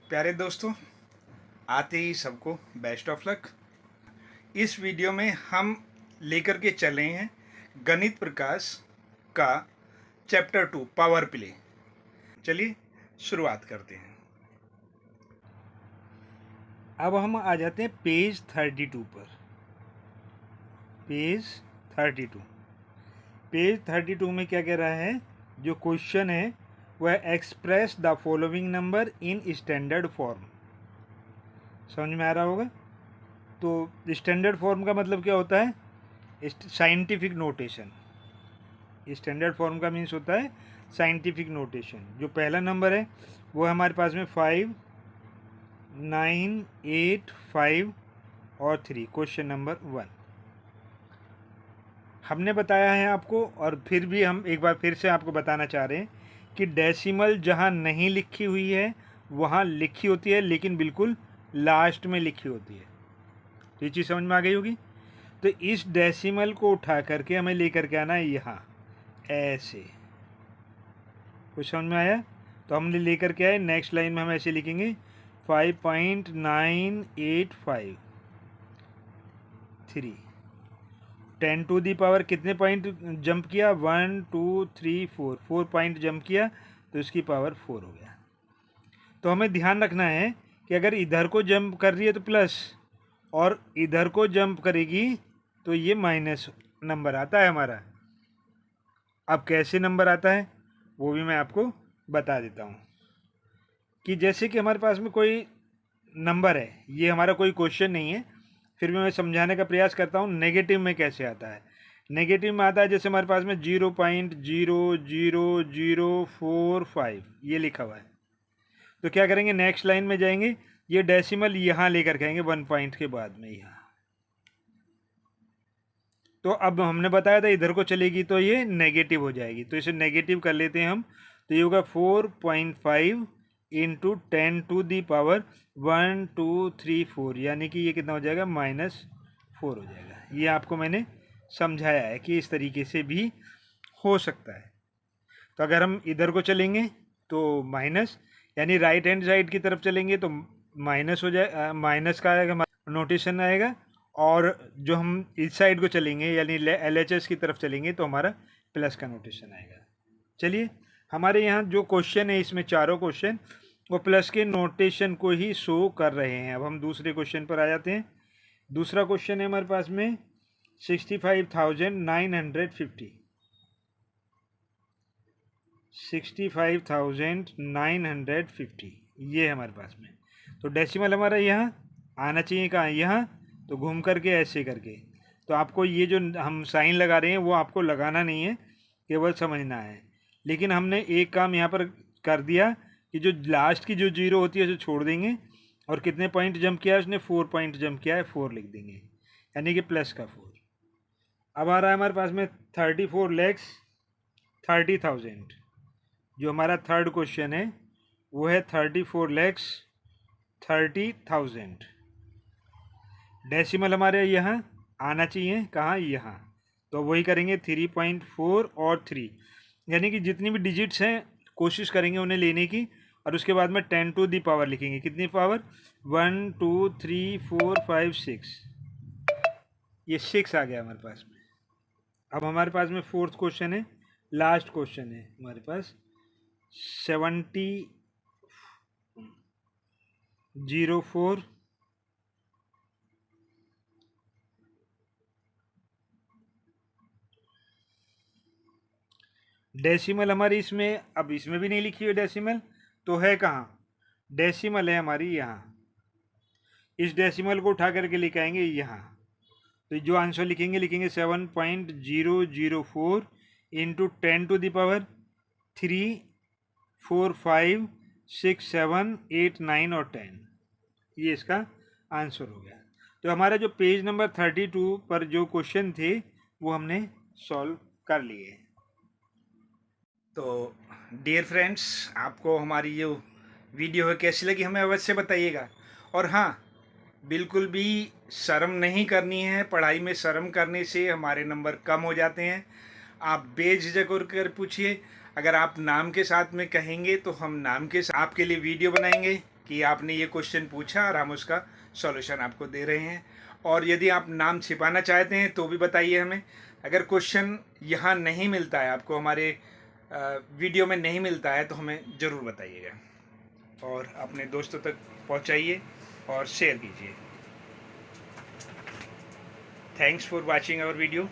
प्यारे दोस्तों, आते ही सबको बेस्ट ऑफ लक। इस वीडियो में हम लेकर के चले हैं गणित प्रकाश का चैप्टर 2 पावर प्ले। चलिए शुरुआत करते हैं। अब हम आ जाते हैं पेज 32 पर। पेज 32 में क्या कह रहा है? जो क्वेश्चन है वह express the following number in standard form. समझ में आ रहा होगा? तो स्टैंडर्ड फॉर्म का मतलब क्या होता है? Scientific notation. स्टैंडर्ड फॉर्म का मीन्स होता है साइंटिफिक नोटेशन। जो पहला नंबर है वो हमारे पास में 5, 9, 8, 5 और 3। क्वेश्चन नंबर 1 हमने बताया है आपको, और फिर भी हम एक बार फिर से आपको बताना चाह रहे हैं कि डेसिमल जहाँ नहीं लिखी हुई है वहाँ लिखी होती है, लेकिन बिल्कुल लास्ट में लिखी होती है। तो ये चीज़ समझ में आ गई होगी। तो इस डेसिमल को उठा करके हमें लेकर के आना है यहाँ ऐसे। कुछ समझ में आया? तो हमने लेकर के आए, नेक्स्ट लाइन में हम ऐसे लिखेंगे 5.985 3। 10 टू दी पावर कितने पॉइंट जंप किया? 1 2 3 4 4 पॉइंट जंप किया, तो इसकी पावर 4 हो गया। तो हमें ध्यान रखना है कि अगर इधर को जंप कर रही है तो प्लस, और इधर को जंप करेगी तो ये माइनस नंबर आता है हमारा। अब कैसे नंबर आता है वो भी मैं आपको बता देता हूँ। कि जैसे कि हमारे पास में कोई नंबर है, ये हमारा कोई क्वेश्चन नहीं है, फिर भी मैं समझाने का प्रयास करता हूँ नेगेटिव में कैसे आता है। नेगेटिव में आता है जैसे हमारे पास में 0.00045 ये लिखा हुआ है। तो क्या करेंगे, नेक्स्ट लाइन में जाएंगे, ये डेसिमल यहाँ लेकर खाएंगे 1 पॉइंट के बाद में यहाँ। तो अब हमने बताया था इधर को चलेगी तो ये नेगेटिव हो जाएगी, तो इसे नेगेटिव कर लेते हैं हम। तो ये होगा 4.5 इंटू 10 टू दी पावर 1 2 3 4, यानी कि ये कितना हो जाएगा? -4 हो जाएगा। ये आपको मैंने समझाया है कि इस तरीके से भी हो सकता है। तो अगर हम इधर को चलेंगे तो माइनस, यानी राइट हैंड साइड की तरफ चलेंगे तो माइनस हो जाए, माइनस का आएगा नोटेशन आएगा। और जो हम इस साइड को चलेंगे यानी LHS की तरफ चलेंगे तो हमारा प्लस का नोटेशन आएगा। चलिए, हमारे यहाँ जो क्वेश्चन है इसमें चारों क्वेश्चन वो प्लस के नोटेशन को ही शो कर रहे हैं। अब हम दूसरे क्वेश्चन पर आ जाते हैं। दूसरा क्वेश्चन है हमारे पास में 65,950। 65,950 ये है हमारे पास में। तो डेसिमल हमारा यहाँ आना चाहिए, कहाँ? यहाँ। तो घूम करके ऐसे करके। तो आपको ये जो हम साइन लगा रहे हैं वो आपको लगाना नहीं है, केवल समझना है। लेकिन हमने एक काम यहाँ पर कर दिया कि जो लास्ट की जो जीरो होती है उसे छोड़ देंगे, और कितने पॉइंट जंप किया है उसने? 4 पॉइंट जंप किया है, 4 लिख देंगे, यानी कि प्लस का 4। अब आ रहा है हमारे पास में 34,30,000। जो हमारा थर्ड क्वेश्चन है वो है 34,30,000। डेसिमल हमारे यहाँ आना चाहिए, कहाँ? यहाँ। तो वही करेंगे 3.4 और 3, यानी कि जितनी भी डिजिट्स हैं कोशिश करेंगे उन्हें लेने की, और उसके बाद में 10 टू दी पावर लिखेंगे। कितनी पावर? 1 2 3 4 5 6। ये 6 आ गया हमारे पास में। अब हमारे पास में फोर्थ क्वेश्चन है, लास्ट क्वेश्चन है हमारे पास 70,04 डेसिमल हमारी इसमें, अब इसमें भी नहीं लिखी हुई डेसिमल, तो है कहाँ? डेसिमल है हमारी यहाँ। इस डेसिमल को उठा करके लेके आएंगे यहाँ। तो जो आंसर लिखेंगे 7.004 इंटू 10 टू दी पावर 3 4 5 6 7 8 9 और 10, ये इसका आंसर हो गया। तो हमारा जो पेज नंबर 32 पर जो क्वेश्चन थे वो हमने सॉल्व कर लिए। तो डियर फ्रेंड्स, आपको हमारी जो वीडियो है कैसी लगी हमें अवश्य बताइएगा। और हाँ, बिल्कुल भी शर्म नहीं करनी है। पढ़ाई में शर्म करने से हमारे नंबर कम हो जाते हैं। आप बेझिझक होकर पूछिए। अगर आप नाम के साथ में कहेंगे तो हम नाम के साथ आपके लिए वीडियो बनाएंगे कि आपने ये क्वेश्चन पूछा और हम उसका सॉल्यूशन आपको दे रहे हैं। और यदि आप नाम छिपाना चाहते हैं तो भी बताइए हमें। अगर क्वेश्चन यहाँ नहीं मिलता है आपको, हमारे वीडियो में नहीं मिलता है, तो हमें ज़रूर बताइएगा और अपने दोस्तों तक पहुँचाइए और शेयर कीजिए। Thanks for watching our video.